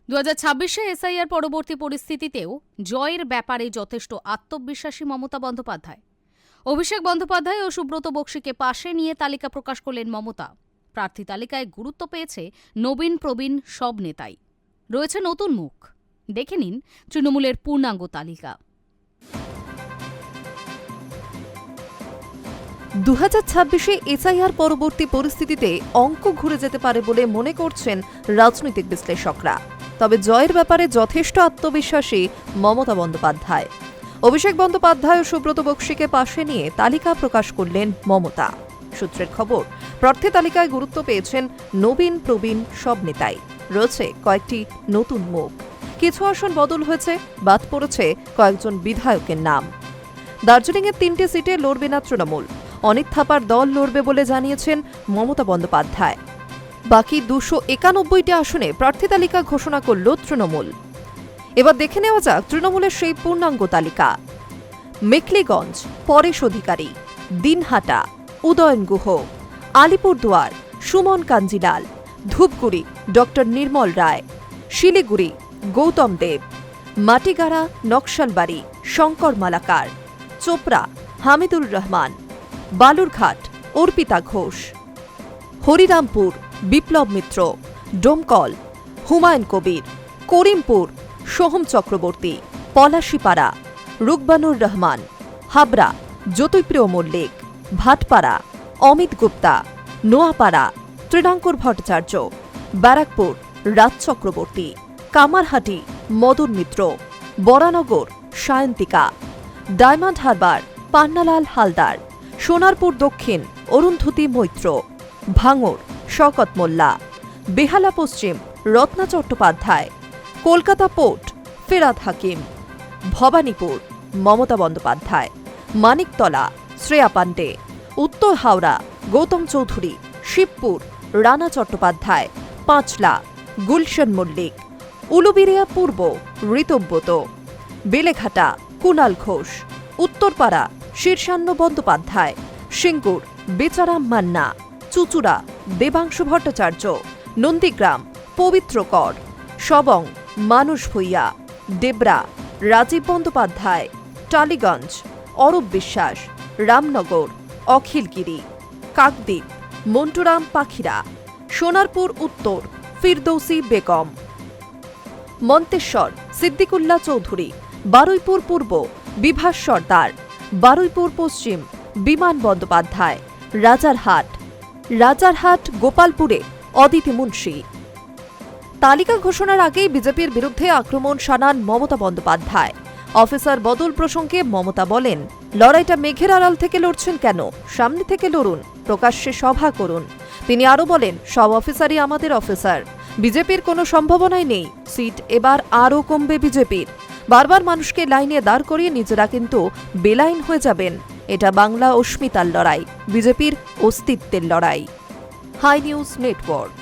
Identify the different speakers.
Speaker 1: 2026-এ SIR পরবর্তী পরিস্থিতিতেও জয়ের ব্যাপারে যথেষ্ট আত্মবিশ্বাসী মমতা বন্দ্যোপাধ্যায়। অভিষেক বন্দ্যোপাধ্যায় ও সুব্রত বক্সিকে পাশে নিয়ে তালিকা প্রকাশ করলেন মমতা। প্রার্থী তালিকায় গুরুত্ব পেয়েছে নবীন প্রবীণ সব নেতাই। রয়েছে নতুন মুখ। দেখে নিন তৃণমূলের পূর্ণাঙ্গ তালিকা।
Speaker 2: 2026-এ এসআইআর পরবর্তী পরিস্থিতিতে অঙ্ক ঘুরে যেতে পারে বলে মনে করছেন রাজনৈতিক বিশ্লেষকরা। তবে জয়ের ব্যাপারে যথেষ্ট আত্মবিশ্বাসী মমতা বন্দ্যোপাধ্যায়। অভিষেক বন্দ্যোপাধ্যায় ও সুব্রত বক্সিকে পাশে নিয়ে তালিকা প্রকাশ করলেন মমতা। সূত্রের খবর, প্রার্থী তালিকায় গুরুত্ব পেয়েছেন নবীন প্রবীণ সব নেতাই। রয়েছে কয়েকটি নতুন মুখ। কিছু আসন বদল হয়েছে, বাদ পড়েছে কয়েকজন বিধায়কের নাম। দার্জিলিংয়ের 3টে সিটে লড়বে না তৃণমূল। অনিত থাপার দল লড়বে বলে জানিয়েছেন মমতা বন্দ্যোপাধ্যায়। বাকি 291টি আসনে প্রার্থী তালিকা ঘোষণা করল তৃণমূল। এবার দেখে নেওয়া যাক তৃণমূলের সেই পূর্ণাঙ্গ তালিকা। মেখলিগঞ্জ পরেশ অধিকারী, দিনহাটা উদয়ন গুহ, আলিপুরদুয়ার সুমন কাঞ্জিলাল, ধূপগুড়ি ডক্টর নির্মল রায়, শিলিগুড়ি গৌতম দেব, মাটিগাড়া নকশালবাড়ি শঙ্কর মালাকার, চোপড়া হামিদুর রহমান, বালুরঘাট অর্পিতা ঘোষ, হরিরামপুর বিপ্লব মিত্র, ডোমকল হুমায়ুন কবির, করিমপুর সোহম চক্রবর্তী, পলাশীপাড়া রুকবানুর রহমান, হাবড়া জ্যোতিপ্রিয় মল্লিক, ভাটপাড়া অমিত গুপ্তা, নোয়াপাড়া ত্রিনাঙ্কুর ভট্টাচার্য, ব্যারাকপুর রাজ চক্রবর্তী, কামারহাটি মদন মিত্র, বরানগর সায়ন্তিকা, ডায়মন্ড হারবার পান্নালাল হালদার, সোনারপুর দক্ষিণ অরুন্ধতী মৈত্র, ভাঙড় শওকত মোল্লা, বেহালা পশ্চিম রত্না চট্টোপাধ্যায়, কলকাতা পোর্ট ফেরাদ হাকিম, ভবানীপুর মমতা বন্দ্যোপাধ্যায়, মানিকতলা শ্রেয়া পাণ্ডে, উত্তর হাওড়া গৌতম চৌধুরী, শিবপুর রানা চট্টোপাধ্যায়, পাঁচলা গুলশন মল্লিক, উলুবেড়িয়া পূর্ব ঋতব্রত, বেলেঘাটা কুণাল ঘোষ, উত্তরপাড়া শীর্ষান্ন বন্দ্যোপাধ্যায়, সিঙ্গুর বেচারাম মান্না, চুচুড়া দেবাংশু ভট্টাচার্য, নন্দীগ্রাম পবিত্র কর, সবং মানুষ ভূঁইয়া, ডেবরা রাজীব বন্দ্যোপাধ্যায়, টালিগঞ্জ অরূপ বিশ্বাস, রামনগর অখিলগিরি, কাকদ্বীপ মন্টুরাম পাখিরা, সোনারপুর উত্তর ফিরদৌসি বেগম, মন্তেশ্বর সিদ্দিকুল্লাহ চৌধুরী, বারুইপুর পূর্ব বিভাস সর্দার, বারুইপুর পশ্চিম বিমান বন্দ্যোপাধ্যায়, রাজারহাট গোপালপুরে অদিতি মুন্সি। তালিকা ঘোষণার আগেই বিজেপির বিরুদ্ধে আক্রমণ শানান মমতা বন্দ্যোপাধ্যায়। অফিসার বদল প্রসঙ্গে মমতা বলেন, লড়াইটা মেঘের আড়াল থেকে লড়ছেন কেন? সামনে থেকে লড়ুন, প্রকাশ্যে সভা করুন। তিনি আরও বলেন, সব অফিসারই আমাদের অফিসার। বিজেপির কোনো সম্ভাবনাই নেই। সিট এবার আরও কমবে বিজেপির। বারবার মানুষকে লাইনে দাঁড় করিয়ে নিজেরা কিন্তু বেলাইন হয়ে যাবেন। এটা বাংলা অস্মিতার লড়াই, বিজেপির অস্তিত্বের লড়াই। Hi news network.